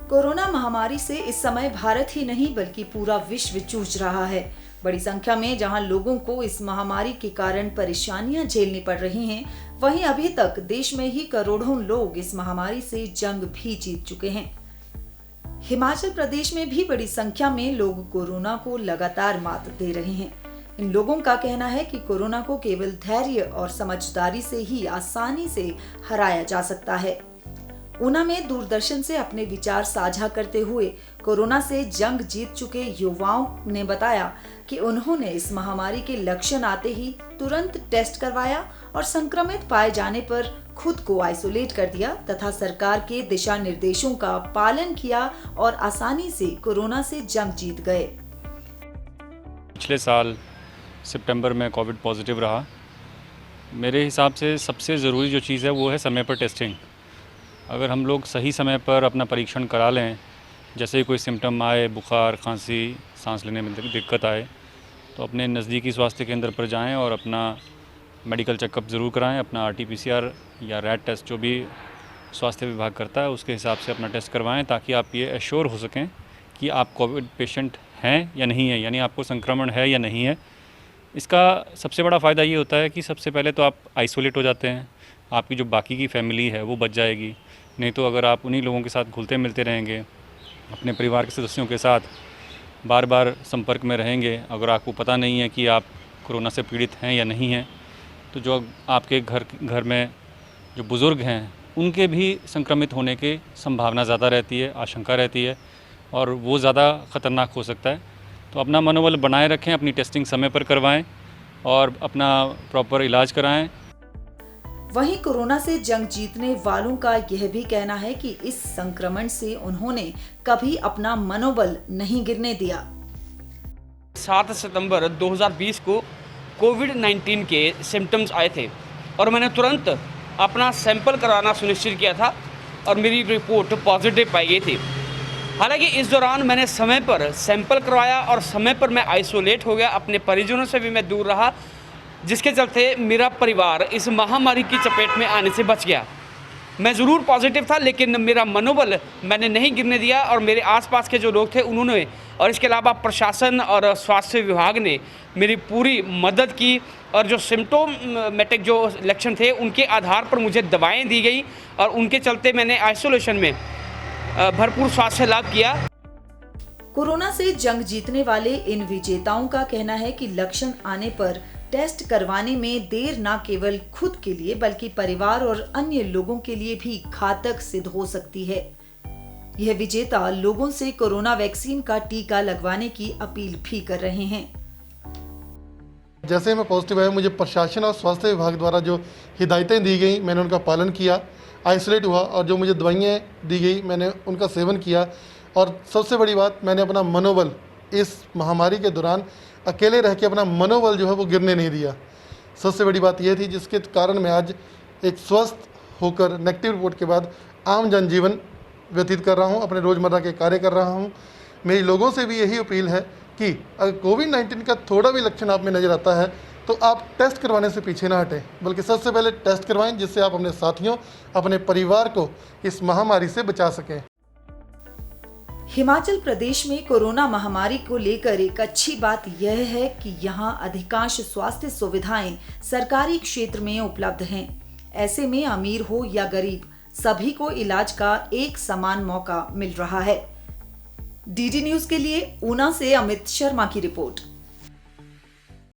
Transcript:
Corona महामारी से इस समय भारत ही नहीं बल्कि पूरा विश्व जूझ रहा है। बड़ी संख्या में जहां लोगों को इस महामारी के कारण परेशानियां झेलनी पड़ रही हैं, वहीं अभी तक देश में ही करोड़ों लोग इस महामारी से जंग भी जीत चुके हैं। हिमाचल प्रदेश में भी बड़ी संख्या में लोग कोरोना को लगातार मात दे रहे हैं। इन लोगों का कहना है कि कोरोना को केवल धैर्य और समझदारी से ही आसानी से हराया जा सकता है। ऊना में दूरदर्शन से अपने विचार साझा करते हुए कोरोना से जंग जीत चुके युवाओं ने बताया कि उन्होंने इस महामारी के लक्षण आते ही तुरंत टेस्ट करवाया और संक्रमित पाए जाने पर खुद को आइसोलेट कर दिया तथा सरकार के दिशा निर्देशों का पालन किया और आसानी से कोरोना से जंग जीत गए। पिछले साल सितंबर में कोविड पॉजिटिव रहा। मेरे हिसाब से सबसे ज़रूरी जो चीज़ है वो है समय पर टेस्टिंग। अगर हम लोग सही समय पर अपना परीक्षण करा लें, जैसे कोई सिम्टम आए, बुखार, खांसी, सांस लेने में दिक्कत आए, तो अपने नज़दीकी स्वास्थ्य केंद्र पर जाएं और अपना मेडिकल चेकअप ज़रूर कराएं। अपना RT-PCR या रैट टेस्ट जो भी स्वास्थ्य विभाग करता है उसके हिसाब से अपना टेस्ट करवाएं, ताकि आप ये एश्योर हो सकें कि आप कोविड पेशेंट हैं या नहीं है, यानी आपको संक्रमण है या नहीं है। इसका सबसे बड़ा फ़ायदा ये होता है कि सबसे पहले तो आप आइसोलेट हो जाते हैं, आपकी जो बाकी की फैमिली है वो बच जाएगी। नहीं तो अगर आप उन्हीं लोगों के साथ घुलते मिलते रहेंगे, अपने परिवार के सदस्यों के साथ बार बार संपर्क में रहेंगे, अगर आपको पता नहीं है कि आप कोरोना से पीड़ित हैं या नहीं हैं, तो जो आपके घर में जो बुज़ुर्ग हैं उनके भी संक्रमित होने की संभावना ज़्यादा रहती है, आशंका रहती है और वो ज़्यादा ख़तरनाक हो सकता है। तो अपना मनोबल बनाए रखें, अपनी टेस्टिंग समय पर करवाएं और अपना प्रॉपर इलाज कराएं। वहीं कोरोना से जंग जीतने वालों का यह भी कहना है कि इस संक्रमण से उन्होंने कभी अपना मनोबल नहीं गिरने दिया। 7 सितंबर 2020 को कोविड-19 के सिम्टम्स आए थे और मैंने तुरंत अपना सैंपल करवाना सुनिश्चित किया था और मेरी रिपोर्ट पॉजिटिव पाई गई थी। हालांकि इस दौरान मैंने समय पर सैंपल करवाया और समय पर मैं आइसोलेट हो गया, अपने परिजनों से भी मैं दूर रहा, जिसके चलते मेरा परिवार इस महामारी की चपेट में आने से बच गया। मैं ज़रूर पॉजिटिव था, लेकिन मेरा मनोबल मैंने नहीं गिरने दिया और मेरे आसपास के जो लोग थे उन्होंने और इसके अलावा प्रशासन और स्वास्थ्य विभाग ने मेरी पूरी मदद की और जो सिम्टोमेटिक जो लक्षण थे उनके आधार पर मुझे दवाएं दी गई और उनके चलते मैंने आइसोलेशन में भरपूर स्वास्थ्य लाभ किया। कोरोना से जंग जीतने वाले इन विजेताओं का कहना है कि लक्षण आने पर टेस्ट करवाने में देर न केवल खुद के लिए बल्कि परिवार और अन्य लोगों के लिए भी घातक सिद्ध हो सकती है। यह विजेता लोगों से कोरोना वैक्सीन का टीका लगवाने की अपील भी कर रहे हैं। जैसे मैं पॉजिटिव आया, मुझे प्रशासन और स्वास्थ्य विभाग द्वारा जो हिदायतें दी गई मैंने उनका पालन किया, आइसोलेट हुआ और जो मुझे दवाइयाँ दी गई मैंने उनका सेवन किया और सबसे बड़ी बात, मैंने अपना मनोबल इस महामारी के दौरान अकेले रह के अपना मनोबल जो है वो गिरने नहीं दिया। सबसे बड़ी बात यह थी जिसके कारण मैं आज एक स्वस्थ होकर नेगेटिव रिपोर्ट के बाद आम जनजीवन व्यतीत कर रहा हूँ, अपने रोज़मर्रा के कार्य कर रहा हूँ। मेरी लोगों से भी यही अपील है कि अगर कोविड-19 का थोड़ा भी लक्षण आप में नज़र आता है तो आप टेस्ट करवाने से पीछे ना हटें, बल्कि सबसे पहले टेस्ट करवाएं, जिससे आप अपने साथियों, अपने परिवार को इस महामारी से बचा सकें। हिमाचल प्रदेश में कोरोना महामारी को लेकर एक अच्छी बात यह है कि यहाँ अधिकांश स्वास्थ्य सुविधाएं सरकारी क्षेत्र में उपलब्ध हैं। ऐसे में अमीर हो या गरीब, सभी को इलाज का एक समान मौका मिल रहा है। DD न्यूज के लिए ऊना से अमित शर्मा की रिपोर्ट।